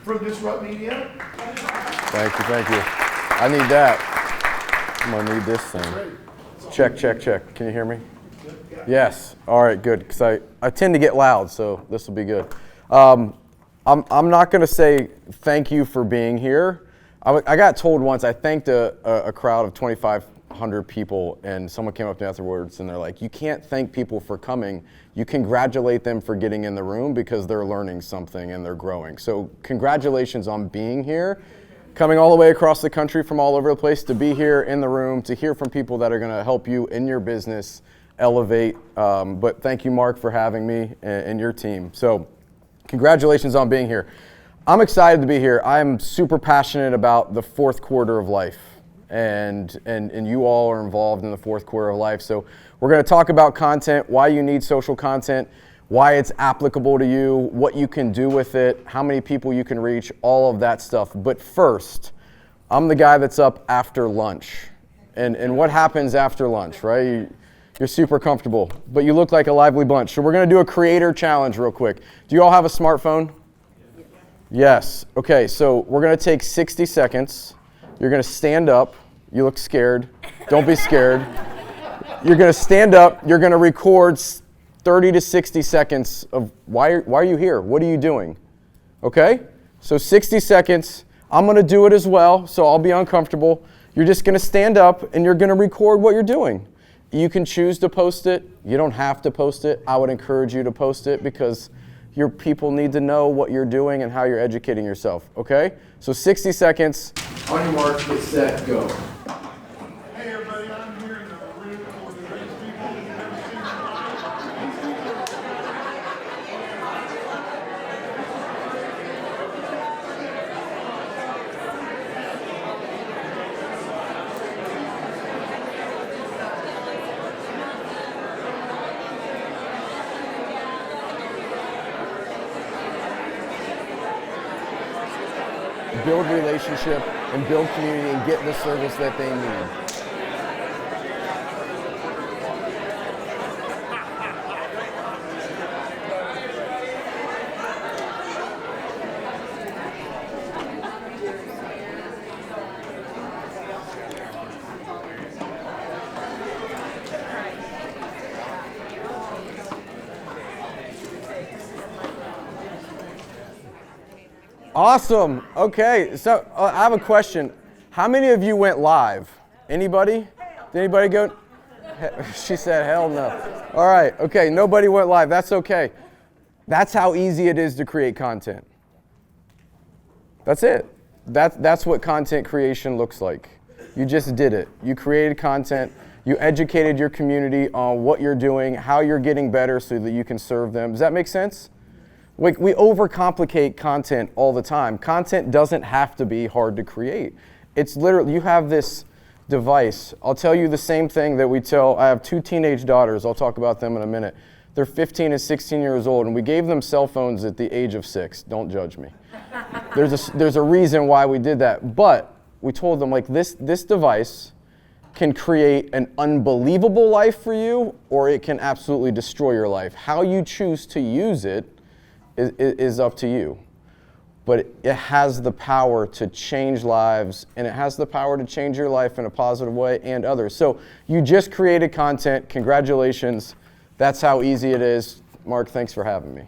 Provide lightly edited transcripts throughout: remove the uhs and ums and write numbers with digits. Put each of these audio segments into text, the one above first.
from Disrupt Media. Thank you. I need that. I'm gonna need this thing. Check. Can you hear me? Yes. All right, good. Because I tend to get loud, so this will be good. I'm not gonna say thank you for being here. I got told once, I thanked a crowd of 2,500 people, and someone came up to me afterwards and they're like, you can't thank people for coming. You congratulate them for getting in the room because they're learning something and they're growing. So congratulations on being here, coming all the way across the country from all over the place to be here in the room, to hear from people that are gonna help you in your business elevate. But thank you, Mark, for having me and your team. So congratulations on being here. I'm excited to be here. I'm super passionate about the fourth quarter of life. And you all are involved in the fourth quarter of life. So we're going to talk about content, why you need social content, why it's applicable to you, what you can do with it, how many people you can reach, all of that stuff. But first, I'm the guy that's up after lunch. And what happens after lunch, right? You're super comfortable, but you look like a lively bunch. So we're going to do a creator challenge real quick. Do you all have a smartphone? Yes. Okay, so we're going to take 60 seconds. You're going to stand up. You look scared. Don't be scared. You're going to stand up. You're going to record 30 to 60 seconds of why are you here? What are you doing? Okay? So 60 seconds. I'm going to do it as well, so I'll be uncomfortable. You're just going to stand up and you're going to record what you're doing. You can choose to post it. You don't have to post it. I would encourage you to post it because your people need to know what you're doing and how you're educating yourself, okay? So 60 seconds. On your mark, get set, go. Hey everybody, I'm here in the room with the greatest people you've ever seen. Build relationship and build community and get the service that they need. Awesome. Okay, so I have a question. How many of you went live? Anybody? Did anybody go? She said, hell no. All right, okay, nobody went live. That's okay. That's how easy it is to create content. That's it. That's what content creation looks like. You just did it. You created content. You educated your community on what you're doing, how you're getting better so that you can serve them. Does that make sense? Like, we overcomplicate content all the time. Content doesn't have to be hard to create. It's literally, you have this device. I'll tell you the same thing that I have 2 teenage daughters. I'll talk about them in a minute. They're 15 and 16 years old, and we gave them cell phones at the age of 6. Don't judge me. There's a reason why we did that. But we told them, like, this device can create an unbelievable life for you, or it can absolutely destroy your life. How you choose to use it is up to you. But it has the power to change lives, and it has the power to change your life in a positive way and others. So you just created content. Congratulations. That's how easy it is. Mark, thanks for having me.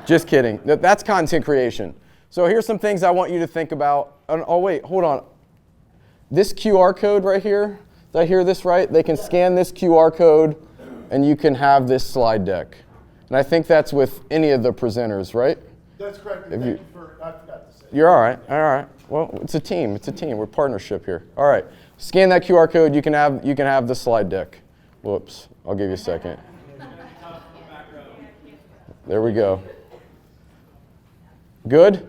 Just kidding. That's content creation. So here's some things I want you to think about. Oh, wait, hold on. This QR code right here, did I hear this right? They can scan this QR code and you can have this slide deck. And I think that's with any of the presenters, right? That's correct. Thank you for, I forgot to say. You're all right. Well, it's a team. We're partnership here. All right. Scan that QR code. You can have the slide deck. Whoops. I'll give you a second. There we go. Good?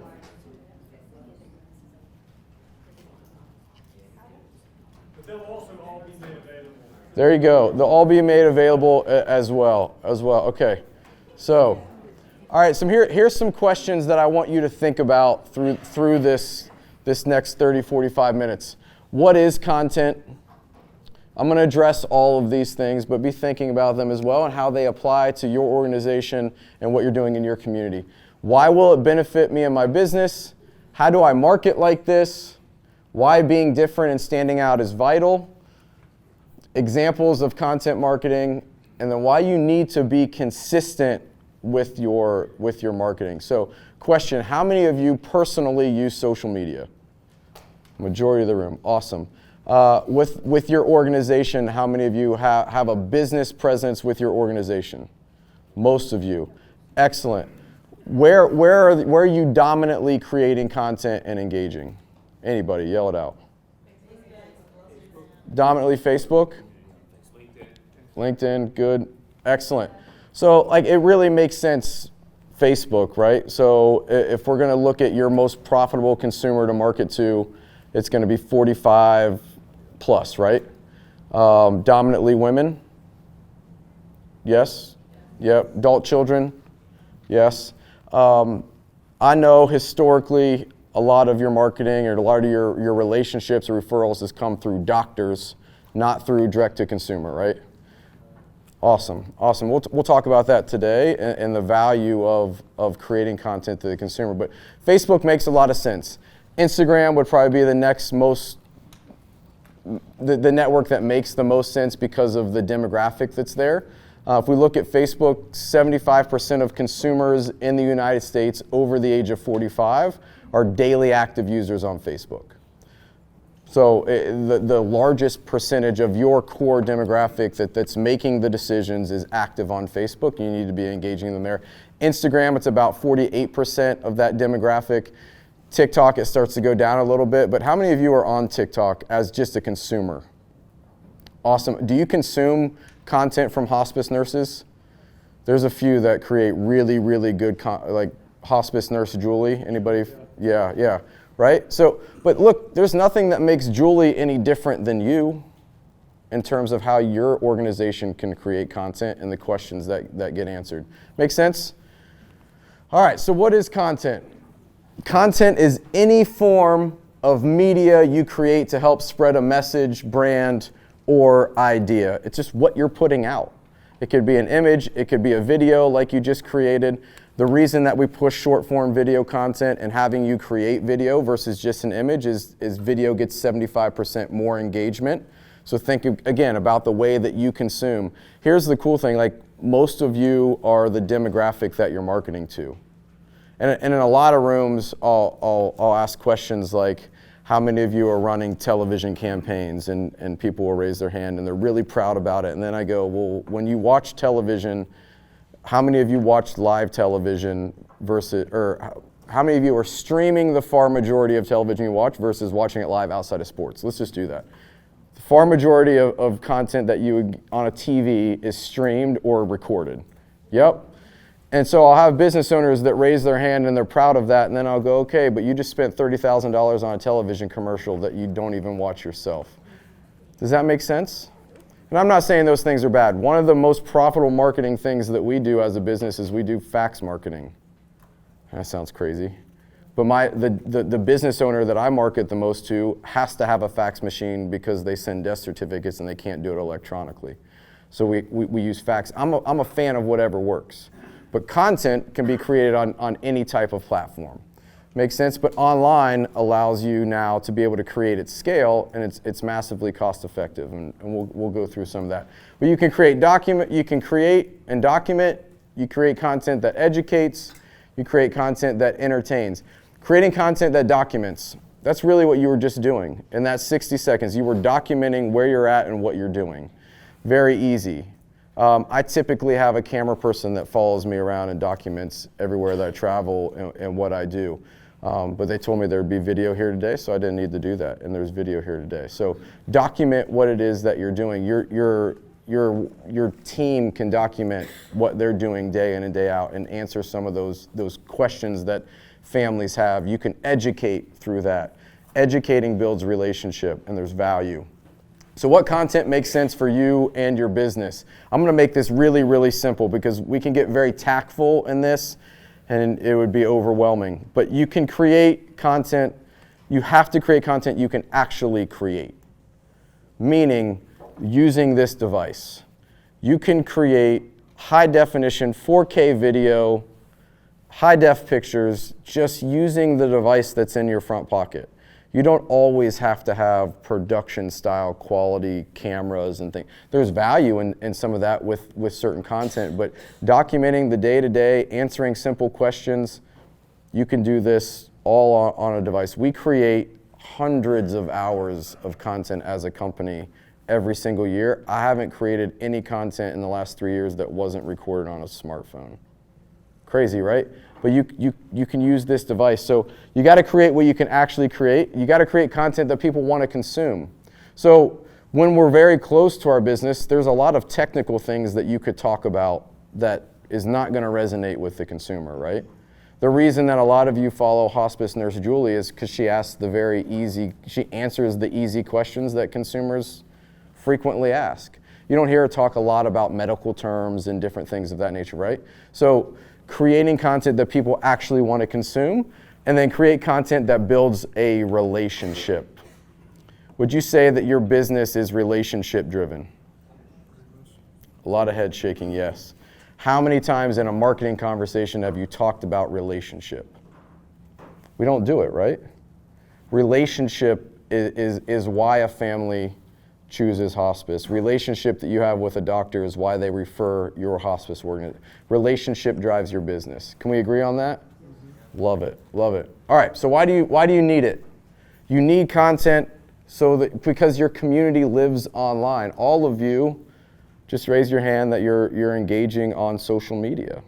There you go. They'll all be made available as well. Okay. So, all right. So here's some questions that I want you to think about through this next 30, 45 minutes. What is content? I'm going to address all of these things, but be thinking about them as well and how they apply to your organization and what you're doing in your community. Why will it benefit me and my business? How do I market like this? Why being different and standing out is vital? Examples of content marketing, and then why you need to be consistent with your marketing. So, question, how many of you personally use social media? Majority of the room. Awesome. With your organization, how many of you have a business presence with your organization? Most of you. Excellent. Where are you dominantly creating content and engaging? Anybody, yell it out. Dominantly Facebook? LinkedIn, good. Excellent. So like it really makes sense, Facebook, right? So if we're going to look at your most profitable consumer to market to, it's going to be 45 plus, right? Dominantly women? Yes? Yep. Adult children? Yes. I know historically a lot of your marketing or a lot of your relationships or referrals has come through doctors, not through direct to consumer, right? Awesome. We'll talk about that today and the value of creating content to the consumer. But Facebook makes a lot of sense. Instagram would probably be the next most, the network that makes the most sense because of the demographic that's there. If we look at Facebook, 75% of consumers in the United States over the age of 45 are daily active users on Facebook. So the largest percentage of your core demographic that's making the decisions is active on Facebook. You need to be engaging them there. Instagram, it's about 48% of that demographic. TikTok, it starts to go down a little bit, but how many of you are on TikTok as just a consumer? Awesome. Do you consume content from hospice nurses? There's a few that create really, really good, like Hospice Nurse Julie. Anybody? Yeah. Right? So, but look, there's nothing that makes Julie any different than you in terms of how your organization can create content and the questions that get answered. Make sense? All right, so what is content? Content is any form of media you create to help spread a message, brand, or idea. It's just what you're putting out. It could be an image, it could be a video like you just created. The reason that we push short form video content and having you create video versus just an image is video gets 75% more engagement. So think again about the way that you consume. Here's the cool thing, like most of you are the demographic that you're marketing to. And in a lot of rooms, I'll ask questions like, how many of you are running television campaigns? And people will raise their hand and they're really proud about it. And then I go, well, when you watch television, how many of you watch live television versus, or how many of you are streaming the far majority of television you watch versus watching it live outside of sports? Let's just do that. The far majority of content that you on a TV is streamed or recorded. Yep. And so I'll have business owners that raise their hand and they're proud of that, and then I'll go, okay, but you just spent $30,000 on a television commercial that you don't even watch yourself. Does that make sense? And I'm not saying those things are bad. One of the most profitable marketing things that we do as a business is we do fax marketing. That sounds crazy. But the business owner that I market the most to has to have a fax machine because they send death certificates and they can't do it electronically. So we use fax. I'm a fan of whatever works. But content can be created on any type of platform. Makes sense? But online allows you now to be able to create at scale, and it's massively cost effective, and we'll go through some of that. But you can create and document, you create content that educates, you create content that entertains. Creating content that documents, that's really what you were just doing. In that 60 seconds, you were documenting where you're at and what you're doing. Very easy. I typically have a camera person that follows me around and documents everywhere that I travel and what I do. But they told me there'd be video here today, so I didn't need to do that, and there's video here today. So document what it is that you're doing. Your team can document what they're doing day in and day out and answer some of those questions that families have. You can educate through that. Educating builds relationship, and there's value. So what content makes sense for you and your business? I'm going to make this really, really simple because we can get very tactful in this and it would be overwhelming. But you can create content, you have to create content you can actually create. Meaning, using this device. You can create high definition 4K video, high def pictures just using the device that's in your front pocket. You don't always have to have production style quality cameras and things. There's value in some of that with certain content, but documenting the day-to-day, answering simple questions, you can do this all on a device. We create hundreds of hours of content as a company every single year. I haven't created any content in the last 3 years that wasn't recorded on a smartphone. Crazy, right? But you can use this device. So you got to create what you can actually create. You got to create content that people want to consume. So when we're very close to our business, there's a lot of technical things that you could talk about that is not going to resonate with the consumer, right? The reason that a lot of you follow Hospice Nurse Julie is because she answers the easy questions that consumers frequently ask. You don't hear her talk a lot about medical terms and different things of that nature, right? So creating content that people actually want to consume, and then create content that builds a relationship. Would you say that your business is relationship driven? A lot of head shaking, yes. How many times in a marketing conversation have you talked about relationship? We don't do it, right? Relationship is why a family chooses hospice. Relationship that you have with a doctor is why they refer your hospice organization. Relationship drives your business. Can we agree on that? Mm-hmm. Love it, love it. All right, so why do you need it? You need content because your community lives online. All of you, just raise your hand that you're engaging on social media.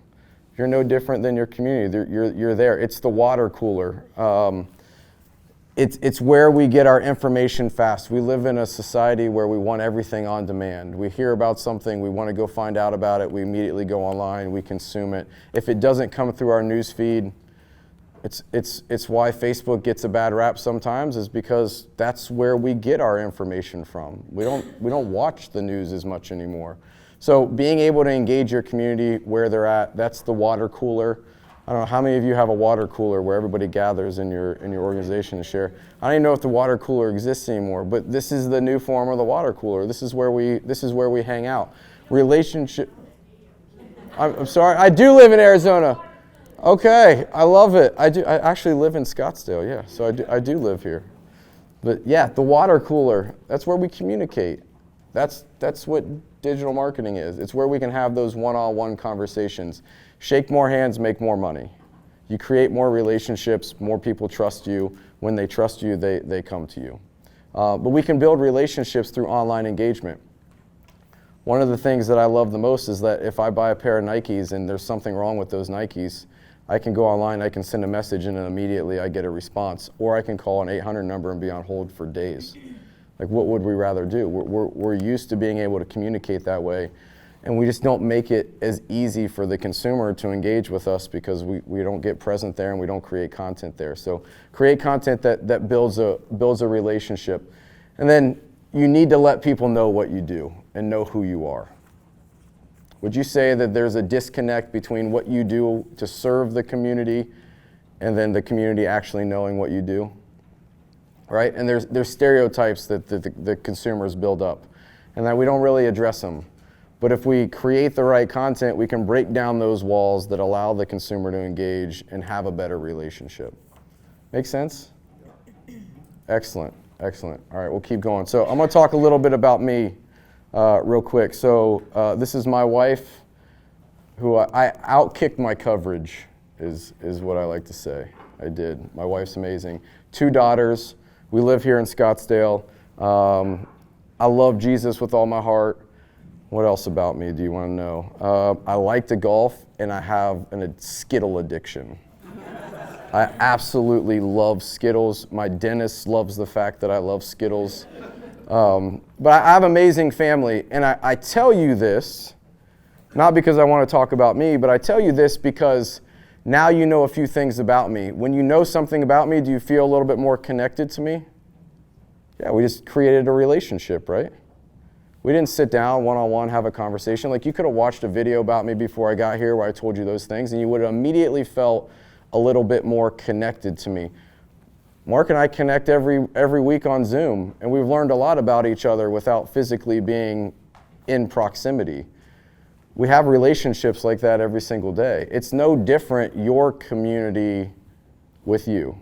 You're no different than your community. You're there. It's the water cooler. It's where we get our information fast. We live in a society where we want everything on demand. We hear about something, we want to go find out about it, we immediately go online, we consume it. If it doesn't come through our news feed, it's why Facebook gets a bad rap sometimes, is because that's where we get our information from. We don't watch the news as much anymore. So being able to engage your community where they're at, that's the water cooler. I don't know how many of you have a water cooler where everybody gathers in your organization to share. I don't even know if the water cooler exists anymore, but this is the new form of the water cooler. This is where we hang out. Relationship. I'm sorry. I do live in Arizona. Okay, I love it. I actually live in Scottsdale. Yeah, so I do live here. But yeah, the water cooler. That's where we communicate. That's what digital marketing is. It's where we can have those one-on-one conversations. Shake more hands, make more money. You create more relationships, more people trust you. When they trust you, they come to you. But we can build relationships through online engagement. One of the things that I love the most is that if I buy a pair of Nikes and there's something wrong with those Nikes, I can go online, I can send a message, and then immediately I get a response. Or I can call an 800 number and be on hold for days. Like, what would we rather do? We're used to being able to communicate that way, and we just don't make it as easy for the consumer to engage with us because we don't get present there and we don't create content there. So create content that builds a relationship. And then you need to let people know what you do and know who you are. Would you say that there's a disconnect between what you do to serve the community and then the community actually knowing what you do? Right? And there's stereotypes that the consumers build up and that we don't really address them. But if we create the right content, we can break down those walls that allow the consumer to engage and have a better relationship. Make sense? Excellent, excellent. All right, we'll keep going. So I'm going to talk a little bit about me real quick. So this is my wife, who I outkicked my coverage, is what I like to say. I did. My wife's amazing. 2 daughters. We live here in Scottsdale. I love Jesus with all my heart. What else about me do you want to know? I like to golf, and I have a Skittle addiction. I absolutely love Skittles. My dentist loves the fact that I love Skittles. But I have an amazing family, and I tell you this, not because I want to talk about me, but I tell you this because now you know a few things about me. When you know something about me, do you feel a little bit more connected to me? Yeah, we just created a relationship, right? We didn't sit down one-on-one, have a conversation. Like, you could have watched a video about me before I got here where I told you those things, and you would have immediately felt a little bit more connected to me. Mark and I connect every week on Zoom, and we've learned a lot about each other without physically being in proximity. We have relationships like that every single day. It's no different your community with you.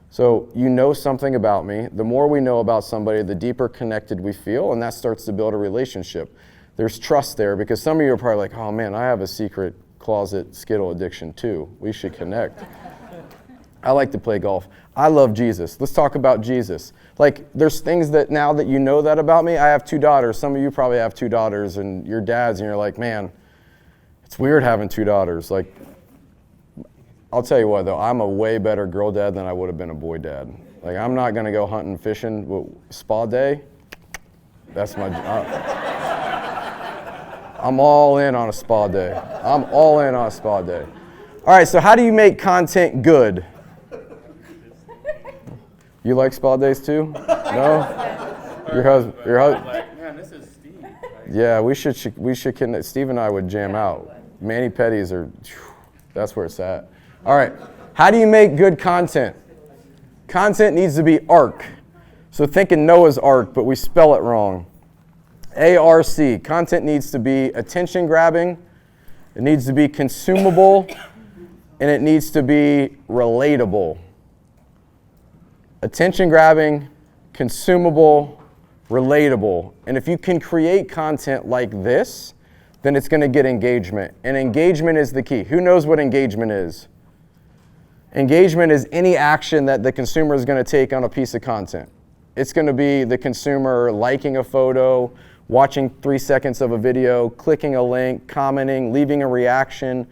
So you know something about me. The more we know about somebody, the deeper connected we feel, and that starts to build a relationship. There's trust there, because some of you are probably like, oh man, I have a secret closet Skittle addiction too. We should connect. I like to play golf. I love Jesus. Let's talk about Jesus. Like, there's things that now that you know that about me, I have 2 daughters. Some of you probably have 2 daughters and your dads, and you're like, man, it's weird having 2 daughters. Like, I'll tell you what though, I'm a way better girl dad than I would have been a boy dad. Like, I'm not gonna go hunting, fishing, spa day. That's my, I'm all in on a spa day. I'm all in on a spa day. All right, so how do you make content good? You like spa days too? No? Your husband? Man, this is Steve. Yeah, we should connect. Steve and I would jam out. Mani pedis are, that's where it's at. All right, how do you make good content? Content needs to be ARC. So think in Noah's Ark, but we spell it wrong. ARC. Content needs to be attention grabbing, it needs to be consumable, and it needs to be relatable. Attention grabbing, consumable, relatable. And if you can create content like this, then it's going to get engagement. And engagement is the key. Who knows what engagement is? Engagement is any action that the consumer is going to take on a piece of content. It's going to be the consumer liking a photo, watching 3 seconds of a video, clicking a link, commenting, leaving a reaction.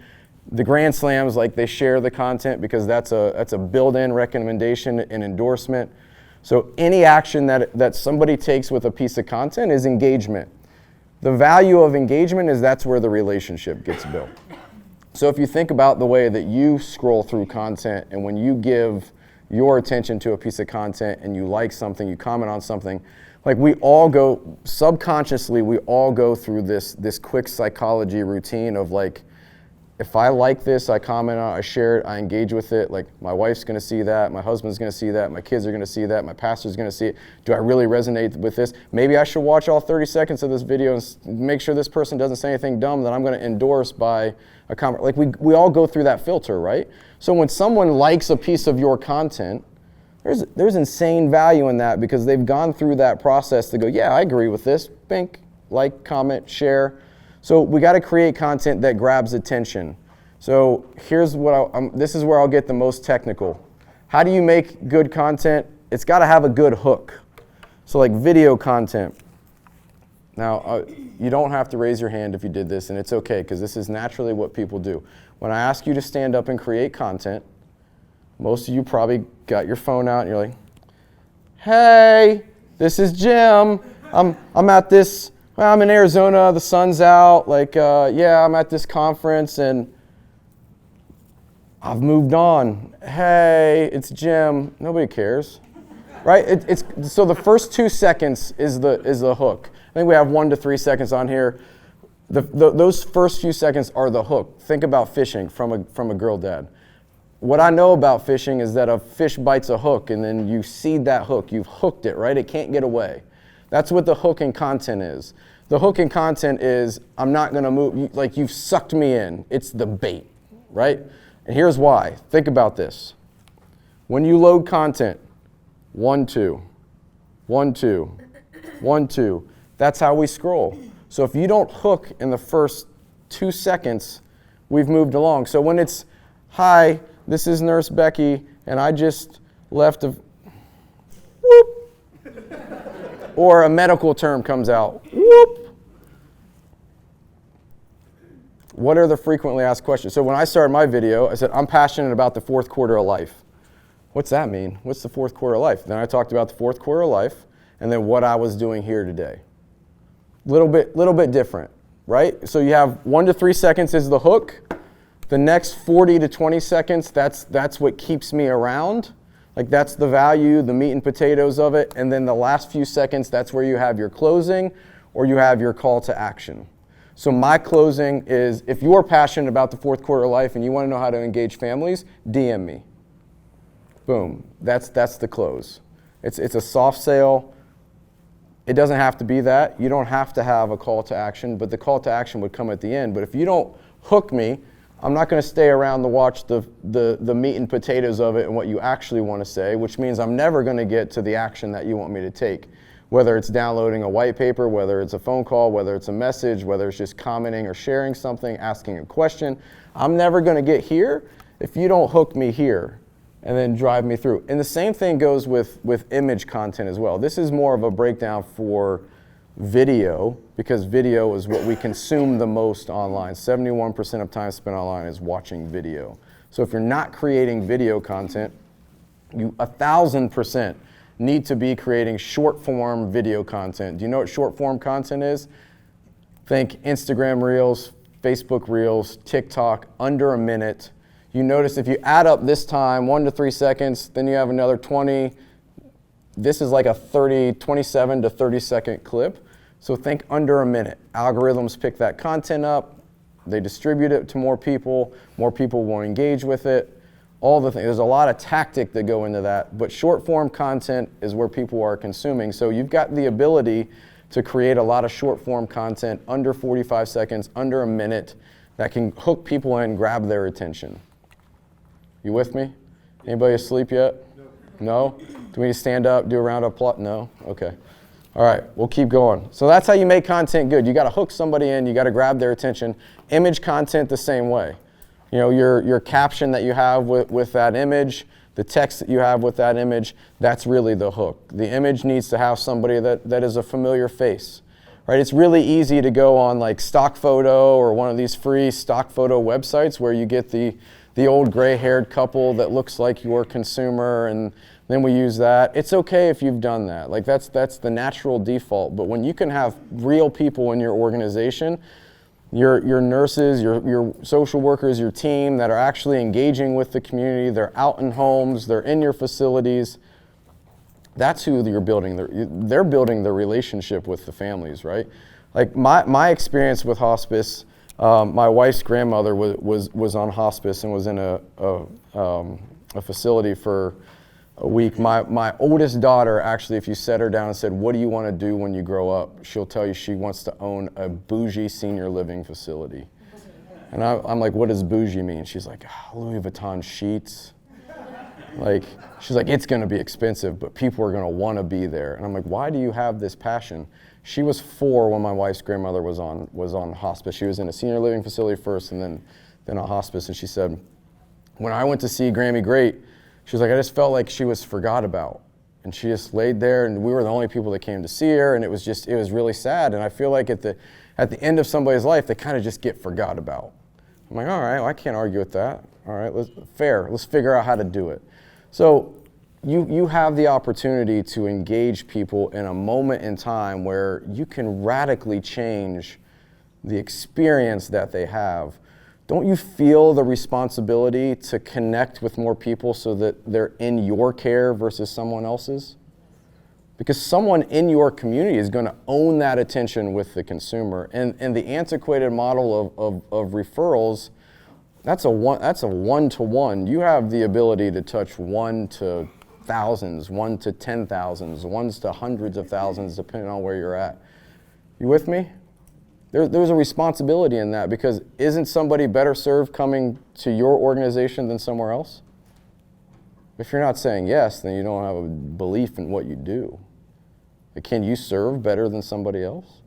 The Grand Slams, like, they share the content because that's a built-in recommendation and endorsement. So any action that somebody takes with a piece of content is engagement. The value of engagement is that's where the relationship gets built. So if you think about the way that you scroll through content, and when you give your attention to a piece of content and you like something, you comment on something, like, we all go, subconsciously, we all go through this quick psychology routine of, like, if I like this, I comment on it, I share it, I engage with it. Like, my wife's going to see that, my husband's going to see that, my kids are going to see that, my pastor's going to see it. Do I really resonate with this? Maybe I should watch all 30 seconds of this video and make sure this person doesn't say anything dumb that I'm going to endorse by a comment. Like, we all go through that filter, right? So when someone likes a piece of your content, there's insane value in that, because they've gone through that process to go, yeah, I agree with this. Bink, like, comment, share. So we got to create content that grabs attention. So here's what this is where I'll get the most technical. How do you make good content? It's got to have a good hook. So, like, video content. Now, you don't have to raise your hand if you did this, and it's okay, because this is naturally what people do. When I ask you to stand up and create content, most of you probably got your phone out and you're like, hey, this is Jim. I'm at this. Well, I'm in Arizona, the sun's out, like, yeah, I'm at this conference and I've moved on. Hey, it's Jim. Nobody cares, right? So the first 2 seconds is the hook. I think we have 1 to 3 seconds on here. Those first few seconds are the hook. Think about fishing from a girl dad. What I know about fishing is that a fish bites a hook and then you seed that hook. You've hooked it, right? It can't get away. That's what the hook in content is. The hook in content is, I'm not going to move, like, you've sucked me in. It's the bait, right? And here's why. Think about this. When you load content, 1, 2, 1, 2, 1, 2, that's how we scroll. So if you don't hook in the first 2 seconds, we've moved along. So when it's, hi, this is Nurse Becky, and I just left a whoop. Or a medical term comes out, whoop. What are the frequently asked questions? So when I started my video, I said, I'm passionate about the 4th quarter of life. What's that mean? What's the 4th quarter of life? Then I talked about the 4th quarter of life, and then what I was doing here today. Little bit different, right? So you have 1 to 3 seconds is the hook. The next 40 to 20 seconds, that's what keeps me around. Like, that's the value, the meat and potatoes of it. And then the last few seconds, that's where you have your closing or you have your call to action. So my closing is, if you're passionate about the 4th quarter of life and you want to know how to engage families, DM me. Boom. That's the close. It's a soft sale. It doesn't have to be that. You don't have to have a call to action, but the call to action would come at the end. But if you don't hook me, I'm not going to stay around to watch the meat and potatoes of it and what you actually want to say, which means I'm never going to get to the action that you want me to take. Whether it's downloading a white paper, whether it's a phone call, whether it's a message, whether it's just commenting or sharing something, asking a question, I'm never going to get here if you don't hook me here and then drive me through. And the same thing goes with image content as well. This is more of a breakdown for video, because video is what we consume the most online. 71% of time spent online is watching video. So if you're not creating video content, you 1,000% need to be creating short form video content. Do you know what short form content is? Think Instagram Reels, Facebook Reels, TikTok, under a minute. You notice if you add up this time, 1 to 3 seconds, then you have another 20. This is like a 27 to 30 second clip. So think under a minute. Algorithms pick that content up, they distribute it to more people will engage with it, all the things. There's a lot of tactic that go into that, but short form content is where people are consuming. So you've got the ability to create a lot of short form content under 45 seconds, under a minute, that can hook people in, grab their attention. You with me? Anybody asleep yet? No? Do we need to stand up, do a round of applause? No? Okay. All right, we'll keep going. So that's how you make content good. You got to hook somebody in, you got to grab their attention. Image content the same way. You know, your caption that you have with that image, the text that you have with that image, that's really the hook. The image needs to have somebody that is a familiar face, right? It's really easy to go on like Stock Photo or one of these free stock photo websites where you get the old gray-haired couple that looks like your consumer, and then we use that. It's okay if you've done that. Like that's the natural default. But when you can have real people in your organization, your nurses, your social workers, your team that are actually engaging with the community, they're out in homes, they're in your facilities, that's who you're building. They're building the relationship with the families, right? Like my experience with hospice, my wife's grandmother was on hospice and was in a facility for a week. My oldest daughter, actually, if you set her down and said, what do you want to do when you grow up? She'll tell you she wants to own a bougie senior living facility. And I'm like, what does bougie mean? She's like, Louis Vuitton sheets. Like, she's like, it's going to be expensive, but people are going to want to be there. And I'm like, why do you have this passion? She was 4 when my wife's grandmother was on hospice. She was in a senior living facility first and then on hospice. And she said, when I went to see Grammy Great, she was like, I just felt like she was forgot about. And she just laid there, and we were the only people that came to see her, and it was really sad. And I feel like at the end of somebody's life, they kind of just get forgot about. I'm like, all right, well, I can't argue with that. All right, let's figure out how to do it. So you have the opportunity to engage people in a moment in time where you can radically change the experience that they have. Don't you feel the responsibility to connect with more people so that they're in your care versus someone else's? Because someone in your community is going to own that attention with the consumer. And the antiquated model of referrals, that's a one-to-one. You have the ability to touch 1 to thousands, 1 to 10,000s, 1 to hundreds of thousands, depending on where you're at. You with me? There's a responsibility in that, because isn't somebody better served coming to your organization than somewhere else? If you're not saying yes, then you don't have a belief in what you do. But can you serve better than somebody else?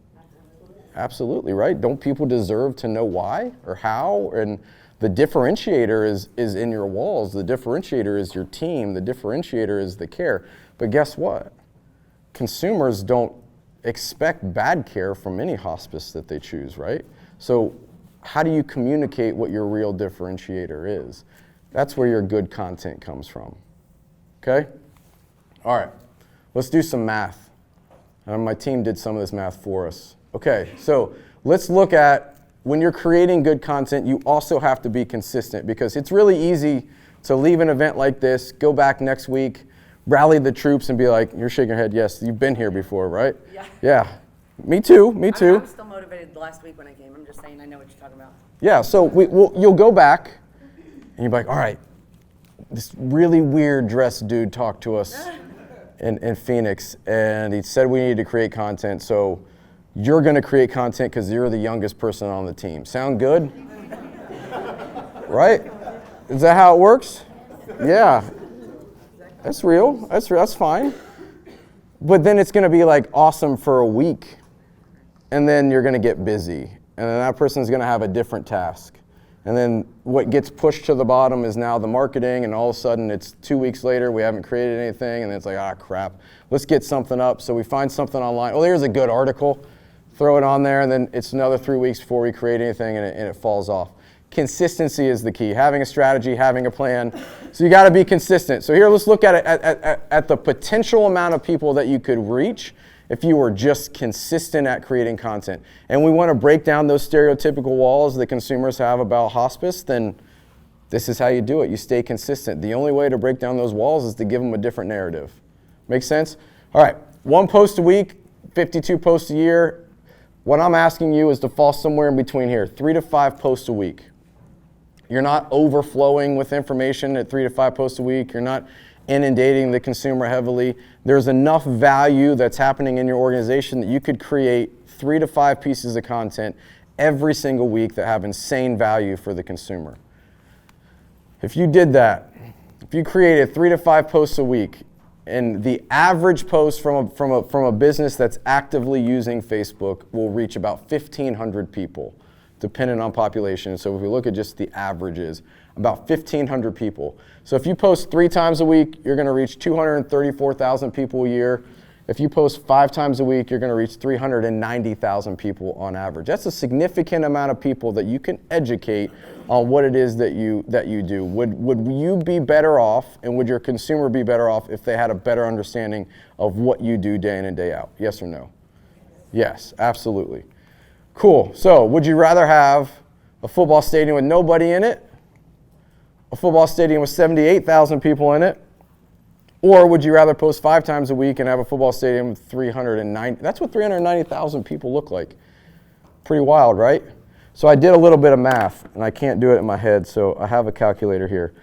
Absolutely, right? Don't people deserve to know why or how? And the differentiator is in your walls. The differentiator is your team. The differentiator is the care. But guess what? Consumers don't expect bad care from any hospice that they choose, right? So how do you communicate what your real differentiator is? That's where your good content comes from. Okay? All right, let's do some math. My team did some of this math for us. Okay, so let's look at, when you're creating good content, you also have to be consistent, because it's really easy to leave an event like this, go back next week, rally the troops and be like, you're shaking your head, yes, you've been here before, right? Yeah. Yeah. Me too. I'm still motivated last week when I came. I'm just saying I know what you're talking about. Yeah, so you'll go back and you'll be like, all right, this really weird dressed dude talked to us in Phoenix, and he said we needed to create content. So you're going to create content because you're the youngest person on the team. Sound good? Right? Is that how it works? Yeah. That's real. That's fine. But then it's going to be like awesome for a week, and then you're going to get busy, and then that person's going to have a different task. And then what gets pushed to the bottom is now the marketing, and all of a sudden it's 2 weeks later, we haven't created anything, and it's like, ah, crap. Let's get something up. So we find something online. Oh, here's a good article. Throw it on there, and then it's another 3 weeks before we create anything, and it falls off. Consistency is the key. Having a strategy, having a plan. So you got to be consistent. So here, let's look at it at the potential amount of people that you could reach if you were just consistent at creating content. And we want to break down those stereotypical walls that consumers have about hospice, then this is how you do it. You stay consistent. The only way to break down those walls is to give them a different narrative. Make sense? All right, 1 post a week, 52 posts a year. What I'm asking you is to fall somewhere in between here, 3 to 5 posts a week. You're not overflowing with information at 3 to 5 posts a week. You're not inundating the consumer heavily. There's enough value that's happening in your organization that you could create 3 to 5 pieces of content every single week that have insane value for the consumer. If you did that, if you created 3 to 5 posts a week, and the average post from a business that's actively using Facebook will reach about 1,500 people, depending on population. So if we look at just the averages, about 1,500 people. So if you post 3 times a week, you're going to reach 234,000 people a year. If you post 5 times a week, you're going to reach 390,000 people on average. That's a significant amount of people that you can educate on what it is that you do. Would you be better off, and would your consumer be better off if they had a better understanding of what you do day in and day out? Yes or no? Yes, absolutely. Cool. So would you rather have a football stadium with nobody in it, a football stadium with 78,000 people in it, or would you rather post 5 times a week and have a football stadium with 390? That's what 390,000 people look like. Pretty wild, right? So I did a little bit of math, and I can't do it in my head, so I have a calculator here.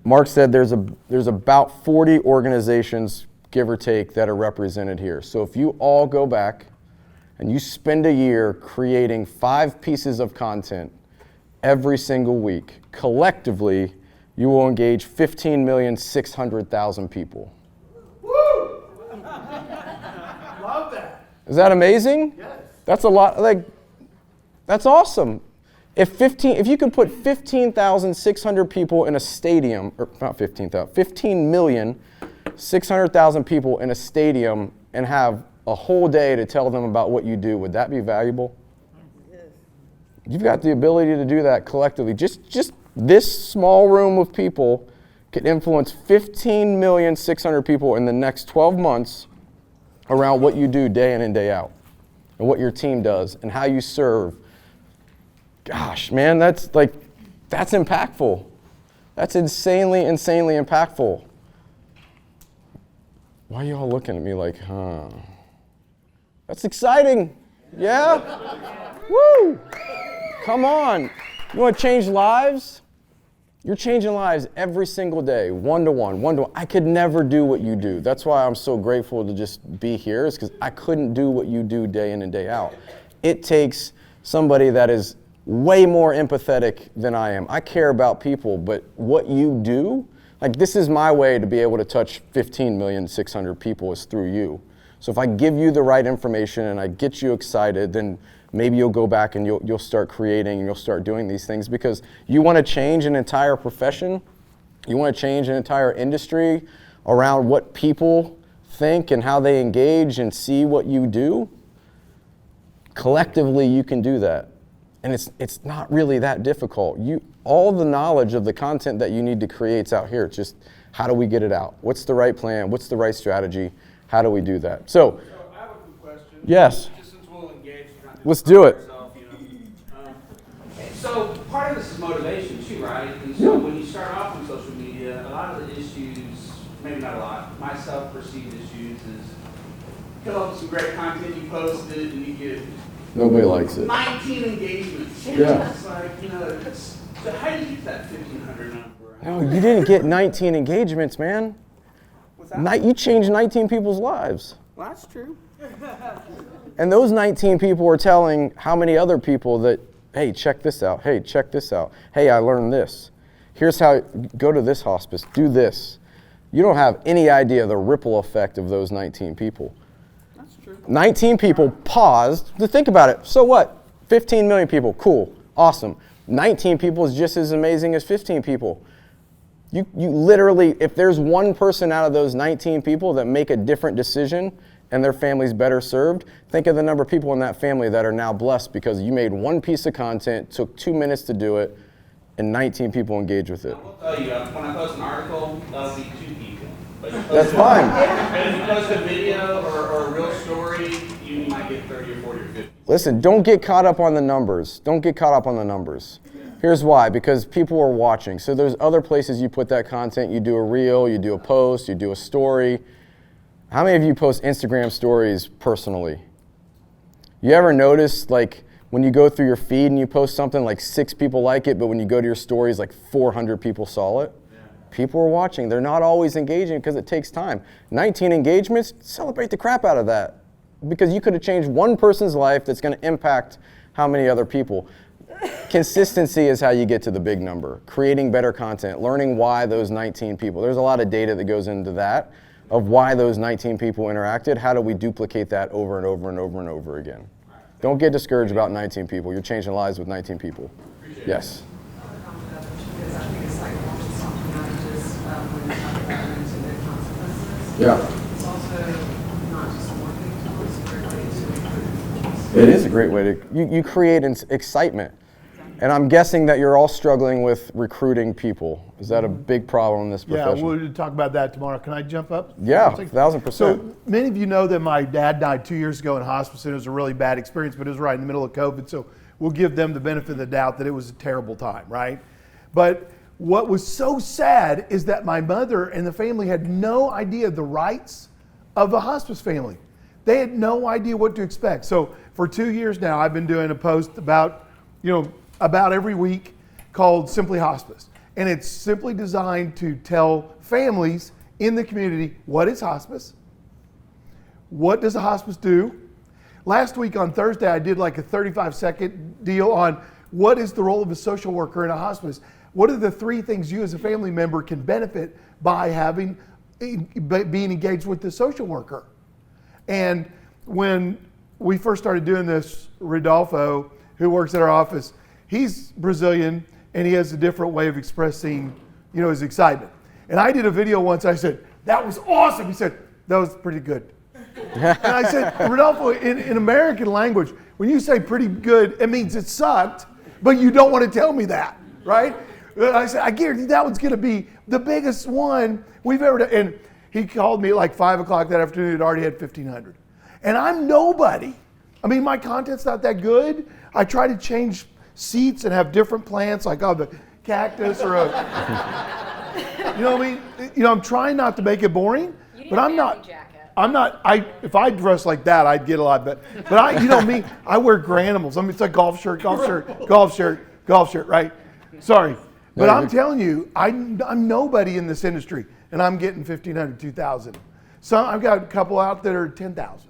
Mark said there's about 40 organizations, give or take, that are represented here. So if you all go back and you spend a year creating 5 pieces of content every single week, collectively, you will engage 15,600,000 people. Woo! Love that. Is that amazing? Yes. That's a lot. That's awesome. If you could put 15,600 people in a stadium, or not 15,000, 15,600,000 people in a stadium and have a whole day to tell them about what you do, would that be valuable? Yes. You've got the ability to do that collectively. Just this small room of people could influence 15,600,000 people in the next 12 months around what you do day in and day out, and what your team does, and how you serve. Gosh, man, that's impactful. That's insanely impactful. Why are you all looking at me like, huh? That's exciting. Yeah? Woo! Come on. You want to change lives? You're changing lives every single day, one-to-one. I could never do what you do. That's why I'm so grateful to just be here, is because I couldn't do what you do day in and day out. It takes somebody that is way more empathetic than I am. I care about people, but what you do, this is my way to be able to touch 15,600,000 people is through you. So if I give you the right information and I get you excited, then maybe you'll go back and you'll start creating and you'll start doing these things, because you want to change an entire profession, you want to change an entire industry around what people think and how they engage and see what you do. Collectively, you can do that. And it's not really that difficult. All the knowledge of the content that you need to create is out here. It's just, how do we get it out? What's the right plan? What's the right strategy? How do we do that? So I have a quick question. Yes. Just since we'll engage, Let's do it. So part of this is motivation too, right? And so when you start off on social media, a lot of the issues, maybe not a lot, my self-perceived issues is, come up with some great content, you post it, and you get Nobody likes it. 19 engagements. Yeah. It's like, so how do you get that 1,500 number? No, you didn't get 19 engagements, man. What's that? You changed 19 people's lives. Well, that's true. And those 19 people were telling how many other people that, hey, check this out. Hey, check this out. Hey, I learned this. Here's how, go to this hospice, do this. You don't have any idea the ripple effect of those 19 people. That's true. 19 people paused to think about it. So what? 15 million people, cool, awesome. 19 people is just as amazing as 15 people. You literally, if there's one person out of those 19 people that make a different decision and their family's better served, think of the number of people in that family that are now blessed because you made one piece of content, took 2 minutes to do it, and 19 people engage with it. I will tell you, when I post an article, that'll be 2 people. But you That's post fine. And if you post a video or a real story, you might get 30 or 40 or 50. Listen, don't get caught up on the numbers. Don't get caught up on the numbers. Here's why, because people are watching. So there's other places you put that content. You do a reel, you do a post, you do a story. How many of you post Instagram stories personally? You ever notice, like, when you go through your feed and you post something, like 6 people like it, but when you go to your stories, like 400 people saw it? Yeah. People are watching. They're not always engaging because it takes time. 19 engagements, celebrate the crap out of that. Because you could have changed one person's life that's going to impact how many other people. Consistency is how you get to the big number. Creating better content, learning why those 19 people. There's a lot of data that goes into that, of why those 19 people interacted. How do we duplicate that over and over and over and over again? Don't get discouraged about 19 people. You're changing lives with 19 people. Yes. Because I think it's like launching something out of just when you talk about unintended consequences. Yeah. It's also not just a marketing tool, it's a great way to recruit. It is a great way to, you create excitement. And I'm guessing that you're all struggling with recruiting people. Is that a big problem in this profession? Yeah, we'll talk about that tomorrow. Can I jump up? Yeah, 1000%. So many of you know that my dad died 2 years ago in hospice, and it was a really bad experience, but it was right in the middle of COVID, so we'll give them the benefit of the doubt that it was a terrible time, right? But what was so sad is that my mother and the family had no idea the rights of the hospice family. They had no idea what to expect. So for 2 years now, I've been doing a post about every week called Simply Hospice. And it's simply designed to tell families in the community what is hospice, what does a hospice do. Last week on Thursday, I did like a 35-second deal on what is the role of a social worker in a hospice. What are the 3 things you as a family member can benefit by being engaged with the social worker? And when we first started doing this, Rodolfo, who works at our office, he's Brazilian and he has a different way of expressing, his excitement. And I did a video once, I said, that was awesome. He said, that was pretty good. And I said, Rodolfo, in American language, when you say pretty good, it means it sucked, but you don't want to tell me that, right? And I said, I guarantee that one's going to be the biggest one we've ever done. And he called me at like 5 o'clock that afternoon, he'd already had 1,500. And I'm nobody. I mean, my content's not that good. I try to change seats and have different plants, like the cactus or you know what I mean? I'm trying not to make it boring, but I'm not. If I dress like that, I'd get a lot better. But me, I wear granimals. I mean, it's like golf shirt, right? Sorry. But I'm telling you, I'm nobody in this industry, and I'm getting 1,500, 2,000. So I've got a couple out that are 10,000.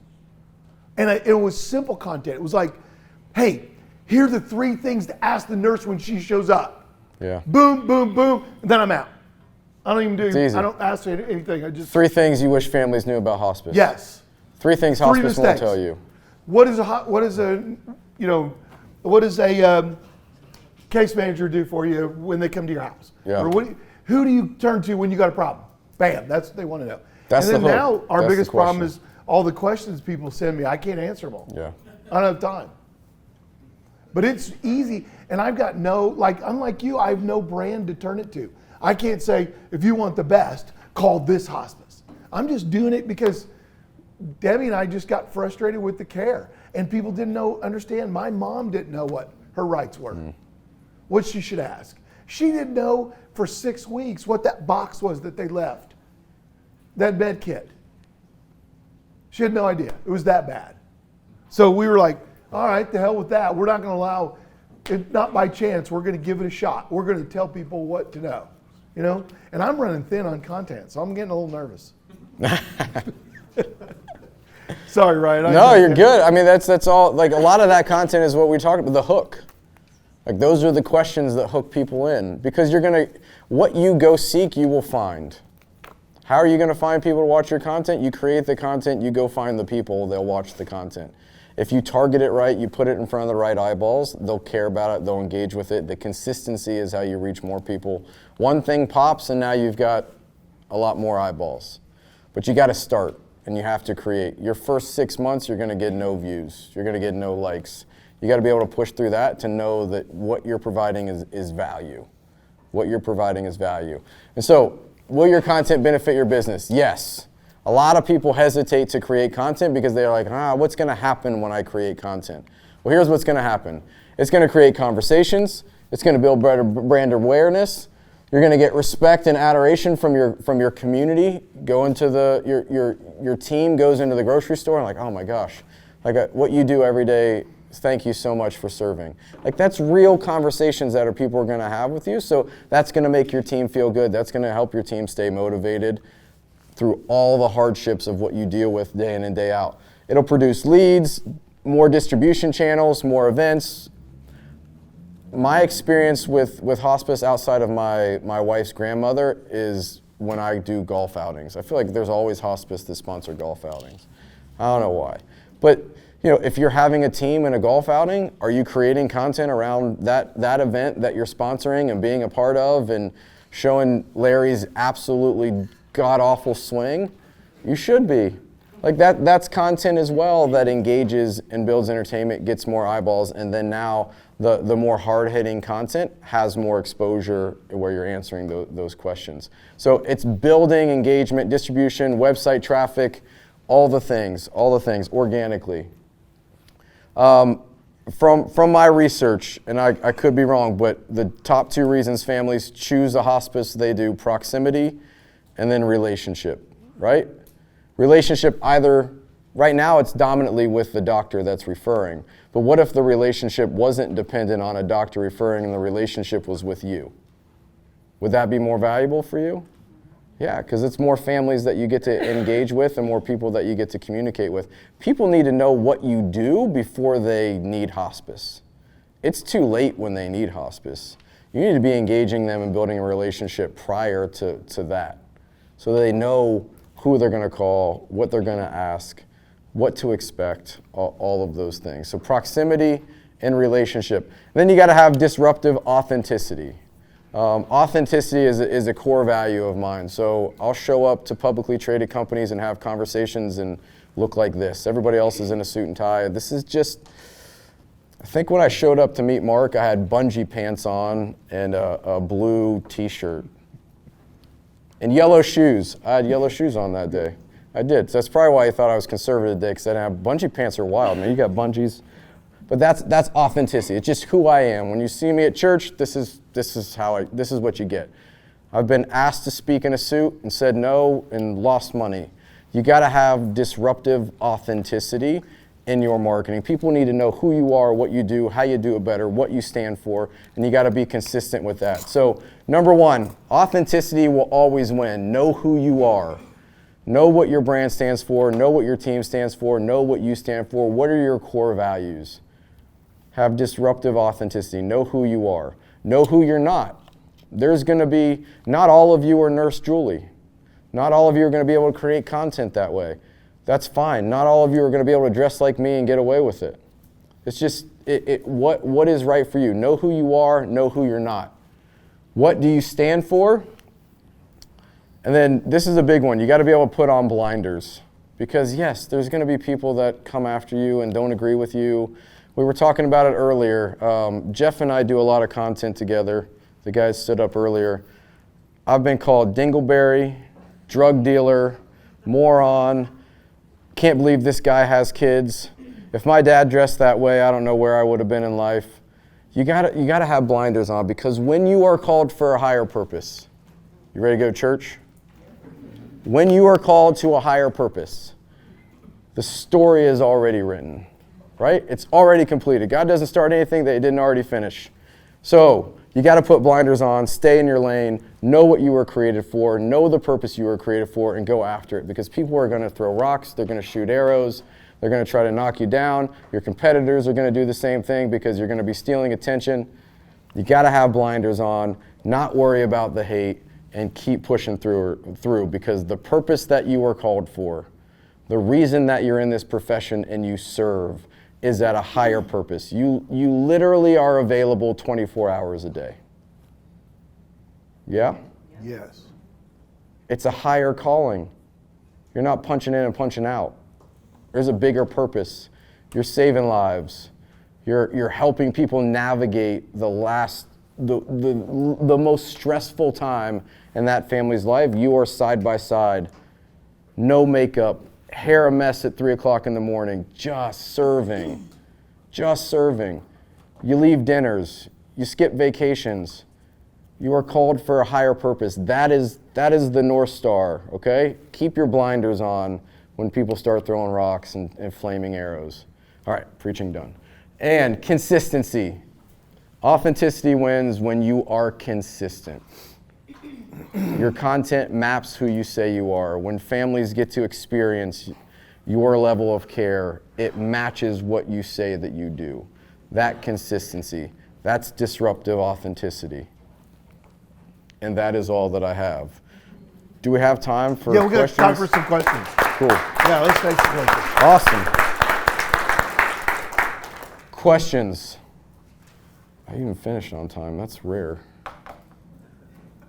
And it was simple content. It was like, hey, here are the 3 things to ask the nurse when she shows up. Yeah. Boom, boom, boom, and then I'm out. I don't ask anything. I just 3 things you wish families knew about hospice. Yes. 3 things hospice won't tell you. What does a case manager do for you when they come to your house? Yeah. Or who do you turn to when you got a problem? Bam, that's what they want to know. That's and then the now hope. our That's biggest the question. problem is all the questions people send me. I can't answer them all. Yeah. I don't have time. But it's easy, and I've got unlike you, I have no brand to turn it to. I can't say, if you want the best, call this hospice. I'm just doing it because Debbie and I just got frustrated with the care, and people didn't understand. My mom didn't know what her rights were, what she should ask. She didn't know for 6 weeks what that box was that they left, that med kit. She had no idea. It was that bad. So we were like, all right, the hell with that. We're not going to allow it, not by chance. We're going to give it a shot. We're going to tell people what to know. you know? And I'm running thin on content, so I'm getting a little nervous. Sorry, Ryan. No, you're good. I mean, that's all. Like, a lot of that content is what we talked about, the hook. Like, those are the questions that hook people in, because what you go seek, you will find. How are you going to find people to watch your content? You create the content, you go find the people, they'll watch the content. If you target it right, you put it in front of the right eyeballs, they'll care about it, they'll engage with it. The consistency is how you reach more people. One thing pops and now you've got a lot more eyeballs. But you got to start and you have to create. Your first 6 months, you're going to get no views. You're going to get no likes. You got to be able to push through that to know that what you're providing is value. What you're providing is value. And so, will your content benefit your business? Yes. A lot of people hesitate to create content because they're like, what's going to happen when I create content? Well, here's what's going to happen. It's going to create conversations. It's going to build better brand awareness. You're going to get respect and adoration from your community. Go into your team goes into the grocery store and like, oh my gosh, like what you do every day. Thank you so much for serving. Like, that's real conversations that people are going to have with you. So that's going to make your team feel good. That's going to help your team stay motivated through all the hardships of what you deal with day in and day out. It'll produce leads, more distribution channels, more events. My experience with hospice outside of my wife's grandmother is when I do golf outings. I feel like there's always hospice that sponsor golf outings. I don't know why. But if you're having a team in a golf outing, are you creating content around that event that you're sponsoring and being a part of and showing Larry's absolutely god-awful swing? You should be. Like that's content as well that engages and builds entertainment, gets more eyeballs, and then now the more hard-hitting content has more exposure where you're answering those questions. So it's building engagement, distribution, website traffic, all the things organically. From my research, and I could be wrong, but the top 2 reasons families choose a hospice, they do proximity and then relationship, right? Relationship either, right now it's dominantly with the doctor that's referring, but what if the relationship wasn't dependent on a doctor referring and the relationship was with you? Would that be more valuable for you? Yeah, because it's more families that you get to engage with and more people that you get to communicate with. People need to know what you do before they need hospice. It's too late when they need hospice. You need to be engaging them and building a relationship prior to that, so they know who they're going to call, what they're going to ask, what to expect, all of those things. So proximity and relationship. And then you got to have disruptive authenticity. Authenticity is a core value of mine. So I'll show up to publicly traded companies and have conversations and look like this. Everybody else is in a suit and tie. This is just, I think when I showed up to meet Mark, I had bungee pants on and a blue t-shirt. And yellow shoes. I had yellow shoes on that day. I did. So that's probably why he thought I was conservative today, because I didn't have, bungee pants are wild, man. You got bungees. But that's authenticity. It's just who I am. When you see me at church, this is what you get. I've been asked to speak in a suit and said no and lost money. You got to have disruptive authenticity in your marketing. People need to know who you are, what you do, how you do it better, what you stand for, and you got to be consistent with that. So, number 1, authenticity will always win. Know who you are. Know what your brand stands for. Know what your team stands for. Know what you stand for. What are your core values? Have disruptive authenticity. Know who you are. Know who you're not. There's going to be, not all of you are Nurse Julie. Not all of you are going to be able to create content that way. That's fine. Not all of you are going to be able to dress like me and get away with it. It's just what is right for you. Know who you are. Know who you're not. What do you stand for? And then this is a big one. You got to be able to put on blinders. Because yes, there's going to be people that come after you and don't agree with you. We were talking about it earlier. Jeff and I do a lot of content together. The guys stood up earlier. I've been called dingleberry, drug dealer, moron. Can't believe this guy has kids. If my dad dressed that way, I don't know where I would have been in life. You gotta have blinders on, because when you are called for a higher purpose, you ready to go to church? When you are called to a higher purpose, the story is already written, right? It's already completed. God doesn't start anything that he didn't already finish. So you got to put blinders on, stay in your lane, know what you were created for, know the purpose you were created for, and go after it. Because people are going to throw rocks, they're going to shoot arrows, they're going to try to knock you down. Your competitors are going to do the same thing because you're going to be stealing attention. You got to have blinders on, not worry about the hate, and keep pushing through because the purpose that you were called for, the reason that you're in this profession and you serve, is at a higher purpose. You literally are available 24 hours a day. Yeah? Yes. It's a higher calling. You're not punching in and punching out. There's a bigger purpose. You're saving lives. You're helping people navigate the most stressful time in that family's life. You are side by side, no makeup, hair a mess at 3 o'clock in the morning, just serving. You leave dinners, you skip vacations. You are called for a higher purpose. That is the North Star, okay? Keep your blinders on when people start throwing rocks and flaming arrows. All right, preaching done. And consistency. Authenticity wins when you are consistent. Your content maps who you say you are. When families get to experience your level of care, it matches what you say that you do. That consistency, that's disruptive authenticity. And that is all that I have. Do we have time for questions? Yeah, we've got time for some questions. Cool. Yeah, let's take some questions. Awesome. Questions. I even finished on time. That's rare.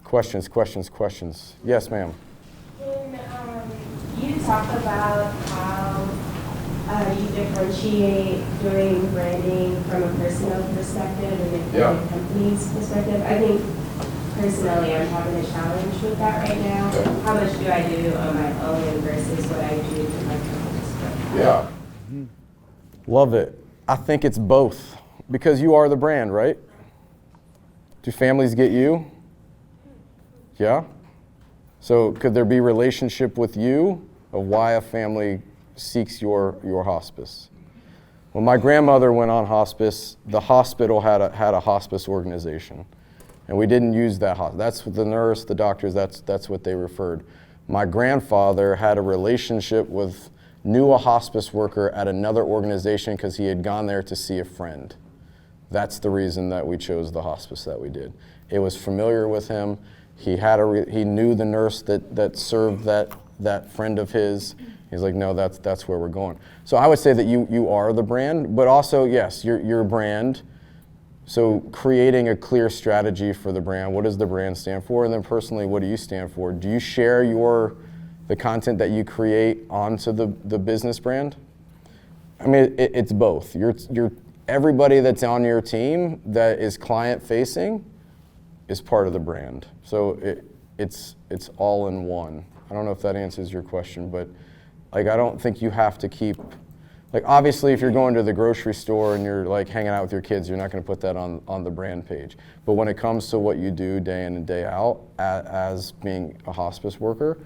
Questions. Yes, ma'am. You talk about how you differentiate doing branding from a personal perspective and a company's perspective. I think personally I'm having a challenge with that right now. How much do I do on my own versus what I do for my company's perspective? Yeah. Love it. I think it's both because you are the brand, right? Do families get you? Yeah? So could there be relationship with you of why a family seeks your hospice? When my grandmother went on hospice, the hospital had a hospice organization. And we didn't use that hospice. That's what the nurse, the doctors, that's what they referred. My grandfather had a relationship knew a hospice worker at another organization because he had gone there to see a friend. That's the reason that we chose the hospice that we did. It was familiar with him. He knew the nurse that served that friend of his. He's like, no, that's where we're going. So I would say that you are the brand, but also, yes, you're a brand. So creating a clear strategy for the brand. What does the brand stand for? And then personally, what do you stand for? Do you share the content that you create onto the business brand? I mean, it's both. Everybody that's on your team that is client facing is part of the brand. So it's all in one. I don't know if that answers your question, but I don't think you have to keep, obviously if you're going to the grocery store and you're hanging out with your kids, you're not going to put that on the brand page. But when it comes to what you do day in and day out as being a hospice worker,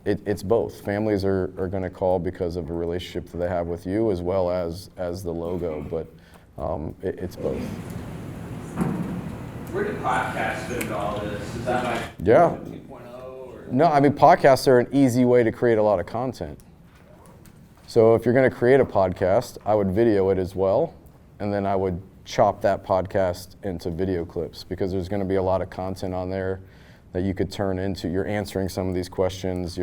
it's both. Families are going to call because of the relationship that they have with you as well as the logo, but it's both. Where do podcasts fit into all this? Is that like Yeah. 2.0 or? No, I mean, podcasts are an easy way to create a lot of content. So if you're going to create a podcast, I would video it as well, and then I would chop that podcast into video clips because there's going to be a lot of content on there that you could turn into. You're answering some of these questions.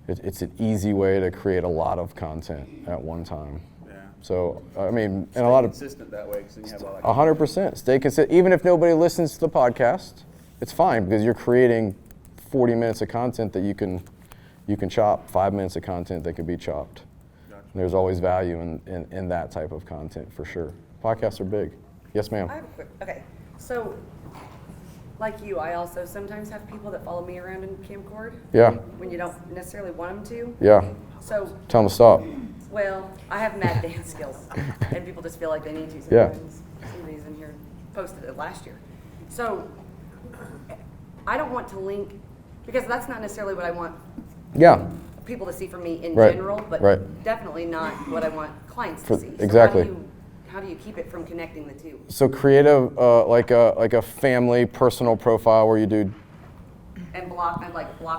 It's an easy way to create a lot of content at one time. Yeah. So, I mean, and a lot of consistent that way because then you have all that. 100%. Stay consistent. Even if nobody listens to the podcast, it's fine because you're creating 40 minutes of content that you can chop, 5 minutes of content that can be chopped. Gotcha. There's always value in that type of content for sure. Podcasts are big. Yes, ma'am. I have a quick, okay, so, like you, I also sometimes have people that follow me around in camcord Yeah, when you don't necessarily want them to. yeah. So, Tell them to stop. well, I have mad dance skills, and people just feel like they need to Yeah. sometimes. Somebody's in here posted it last year. So, I don't want to link, because that's not necessarily what I want Yeah, people to see from me in Right, general, but right. definitely not what I want clients For- to see. exactly. So how do you keep it from connecting the two? So create like a family personal profile where you do. And block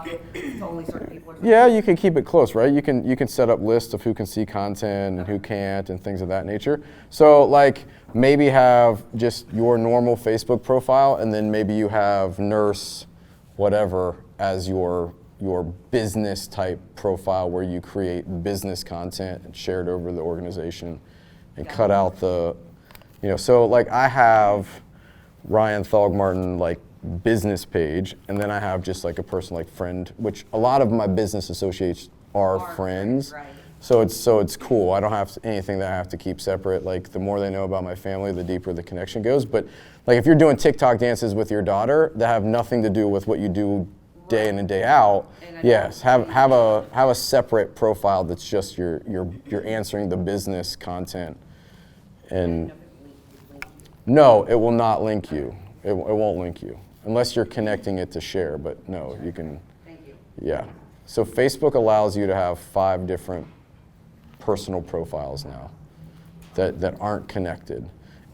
it to only certain people or something? Yeah, you can keep it close, right? You can set up lists of who can see content and who can't and things of that nature. So like maybe have just your normal Facebook profile, and then maybe you have nurse whatever as your business type profile where you create business content and share it over the organization and cut out the, so like I have Ryan Thalgmartin like business page, and then I have just like a person like friend, which a lot of my business associates are friends. Right. So it's cool. I don't have anything that I have to keep separate. Like the more they know about my family, the deeper the connection goes. But like if you're doing TikTok dances with your daughter that have nothing to do with what you do day in and day out, yes, have a separate profile that's just you're answering the business content. And no, it will not link you. It won't link you unless you're connecting it to share. But no, you can. Thank you. Yeah. So Facebook allows you to have 5 different personal profiles now that aren't connected.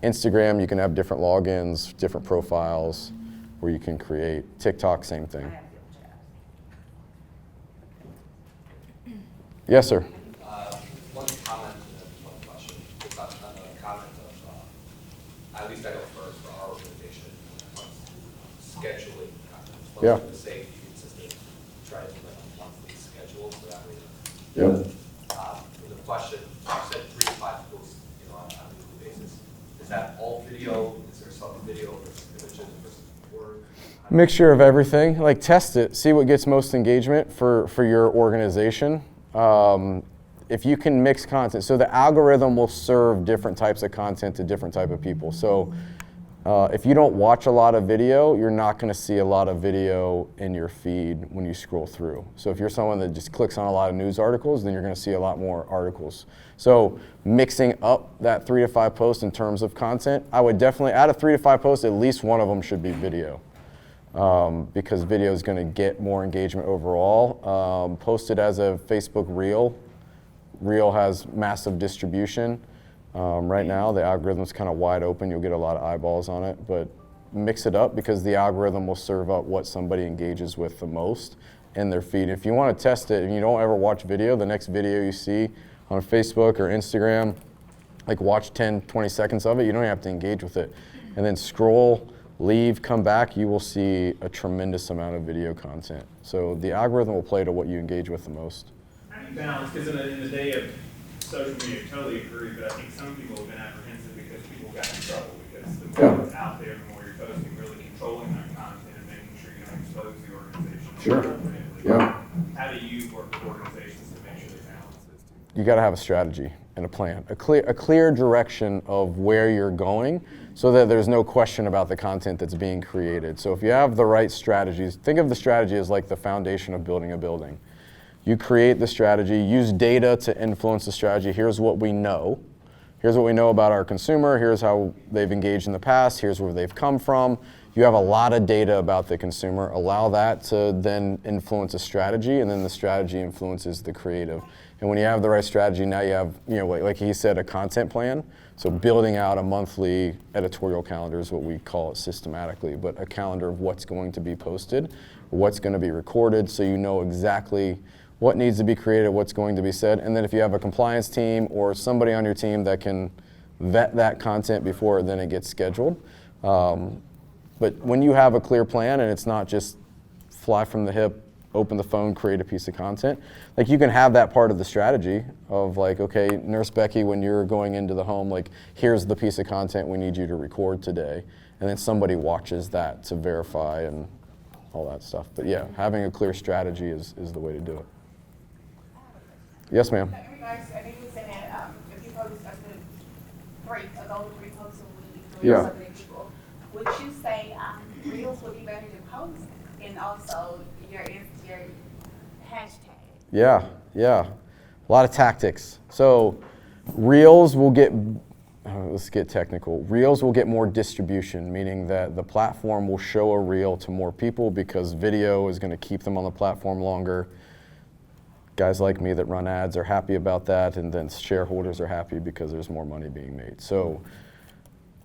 Instagram, you can have different logins, different profiles where you can create. TikTok, same thing. Yes, sir. One comment and one question. It's not a comment of, at least I know for our organization, scheduling content. Yeah. The safety, consistent, try to implement a monthly schedule so that way. Yep. The question, you said 3 to 5 posts, on a weekly basis. Is that all video? Is there some video versus images versus word? Mixture of everything. Like test it, see what gets most engagement for your organization. If you can mix content, so the algorithm will serve different types of content to different type of people. So if you don't watch a lot of video, you're not going to see a lot of video in your feed when you scroll through. So if you're someone that just clicks on a lot of news articles, then you're going to see a lot more articles. So mixing up that 3 to 5 posts in terms of content, I would definitely, out of 3 to 5 posts, at least one of them should be video. Because video is going to get more engagement overall. Posted as a Facebook Reel. Reel has massive distribution. Right now, the algorithm's kind of wide open. You'll get a lot of eyeballs on it, but mix it up because the algorithm will serve up what somebody engages with the most in their feed. If you want to test it and you don't ever watch video, the next video you see on Facebook or Instagram, like watch 10, 20 seconds of it. You don't even have to engage with it. And then scroll, leave, come back, you will see a tremendous amount of video content. So the algorithm will play to what you engage with the most. How do you balance, because in the day of social media, I totally agree, but I think some people have been apprehensive because people got in trouble because the more it's out there, the more you're posting, really controlling that content and making sure you don't expose the organization. Sure. appropriately. Yeah. How do you work with organizations to make sure they balance those two? You got to have a strategy and a plan, a clear direction of where you're going so that there's no question about the content that's being created. So if you have the right strategies, think of the strategy as like the foundation of building a building. You create the strategy, use data to influence the strategy. Here's what we know. Here's what we know about our consumer. Here's how they've engaged in the past. Here's where they've come from. You have a lot of data about the consumer. Allow that to then influence a strategy, and then the strategy influences the creative. And when you have the right strategy, now you have, like he said, a content plan. So building out a monthly editorial calendar is what we call it systematically, but a calendar of what's going to be posted, what's going to be recorded, so you know exactly what needs to be created, what's going to be said. And then if you have a compliance team or somebody on your team that can vet that content before then it gets scheduled. But when you have a clear plan and it's not just fly from the hip, open the phone, create a piece of content, like you can have that part of the strategy of like, okay, Nurse Becky, when you're going into the home, like here's the piece of content we need you to record today. And then somebody watches that to verify and all that stuff. But yeah, having a clear strategy is the way to do it. Yes, ma'am. In regards, I think you were saying that if you post up to 3 posts a week, Yeah. so many people, would you say reels would be better to post and also your hashtag? Yeah. A lot of tactics. So Reels will get, let's get technical. Reels will get more distribution, meaning that the platform will show a reel to more people because video is going to keep them on the platform longer. guys like me that run ads are happy about that, and then shareholders are happy because there's more money being made. So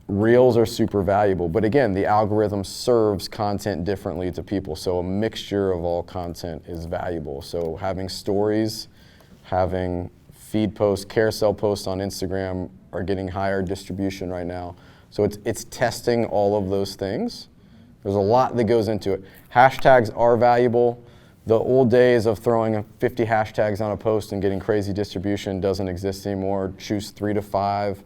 Reels are super valuable, but again, the algorithm serves content differently to people, so a mixture of all content is valuable. So having stories, having feed posts, carousel posts on Instagram are getting higher distribution right now. So it's testing all of those things. There's a lot that goes into it. Hashtags are valuable. The old days of throwing 50 hashtags on a post and getting crazy distribution doesn't exist anymore. Choose 3 to 5.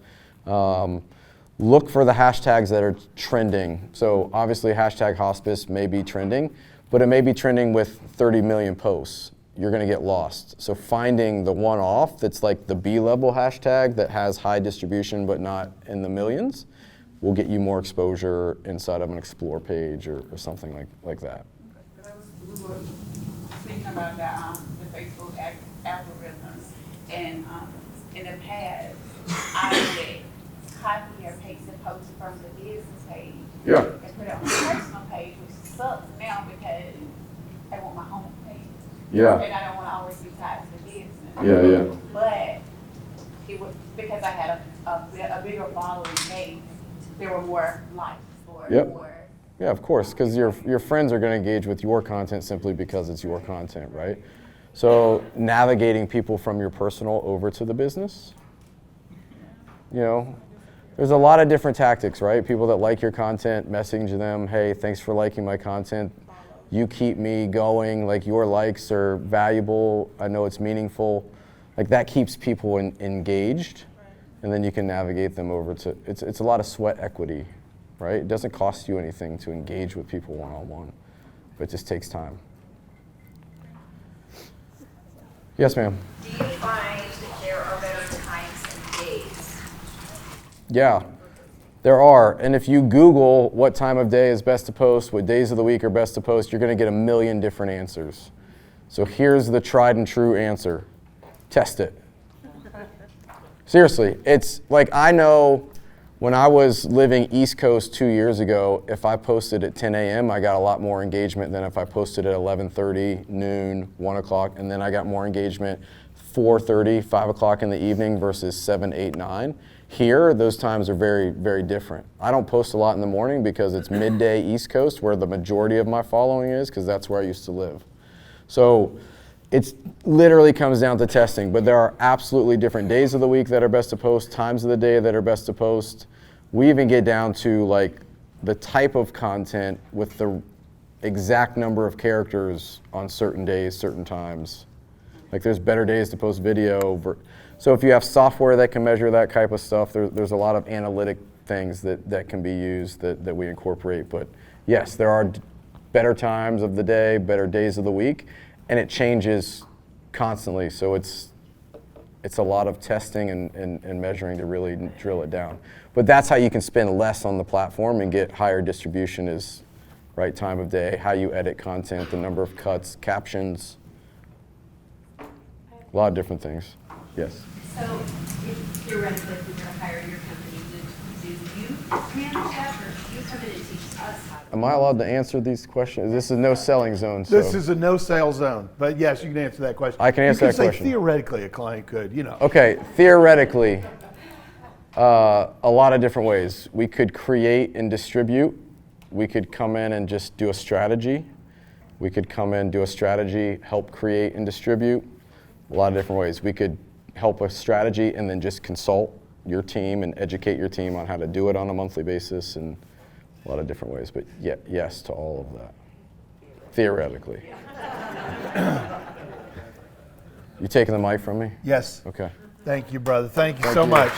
Look for the hashtags that are trending. So obviously hashtag hospice may be trending, but it may be trending with 30 million posts. You're gonna get lost. So finding the one-off that's like the B-level hashtag that has high distribution but not in the millions will get you more exposure inside of an explore page or something like that. We were speaking about the Facebook algorithms, and in the past, I would copy or paste a post from the business page Yeah. and put it on my personal page, which sucks now because I want my home page. Yeah. And I don't want to always be tied to the business. Yeah, yeah. But it was because I had a bigger following base, there were more likes or Yep. more. Yeah, of course, because your friends are going to engage with your content simply because it's your content, right? So navigating people from your personal over to the business, you know, there's a lot of different tactics, right? People that like your content, message them, hey, thanks for liking my content. You keep me going, like your likes are valuable. I know it's meaningful. Like that keeps people engaged, and then you can navigate them over to, it's a lot of sweat equity, right? It doesn't cost you anything to engage with people one-on-one, but it just takes time. Yes, ma'am. Do you find that there are better times and days? Yeah, there are. And if you Google what time of day is best to post, what days of the week are best to post, you're going to get a million different answers. So here's the tried and true answer. Test it. Seriously, it's like I know when I was living East Coast 2 years ago, if I posted at 10 a.m., I got a lot more engagement than if I posted at 11:30, noon, 1 o'clock, and then I got more engagement 4:30, 5 o'clock in the evening versus 7, 8, 9. Here, those times are very, very different. I don't post a lot in the morning because it's midday East Coast where the majority of my following is, because that's where I used to live. So it literally comes down to testing, but there are absolutely different days of the week that are best to post, times of the day that are best to post. We even get down to like the type of content with the exact number of characters on certain days, certain times. Like there's better days to post video. So if you have software that can measure that type of stuff, there's a lot of analytic things that can be used that we incorporate. But yes, there are better times of the day, better days of the week, and it changes constantly. So it's a lot of testing and measuring to really drill it down. But that's how you can spend less on the platform and get higher distribution is right time of day, how you edit content, the number of cuts, captions, a lot of different things. Yes. So if theoretically, if we were to hire your company, do you manage that, or do you come in and teach us how to? Am I allowed to answer these questions? This is no selling zone. So. This is a no sale zone, but yes, you can answer that question. I can answer that question. question. Theoretically, a client could, you know. Okay, theoretically, a lot of different ways. We could create and distribute. We could come in and just do a strategy. We could come in, do a strategy, help create and distribute. A lot of different ways. We could help a strategy and then just consult your team and educate your team on how to do it on a monthly basis, and a lot of different ways. But yes to all of that, theoretically. You taking the mic from me? Yes. Okay. Thank you, brother. Thank you Thank so you. much.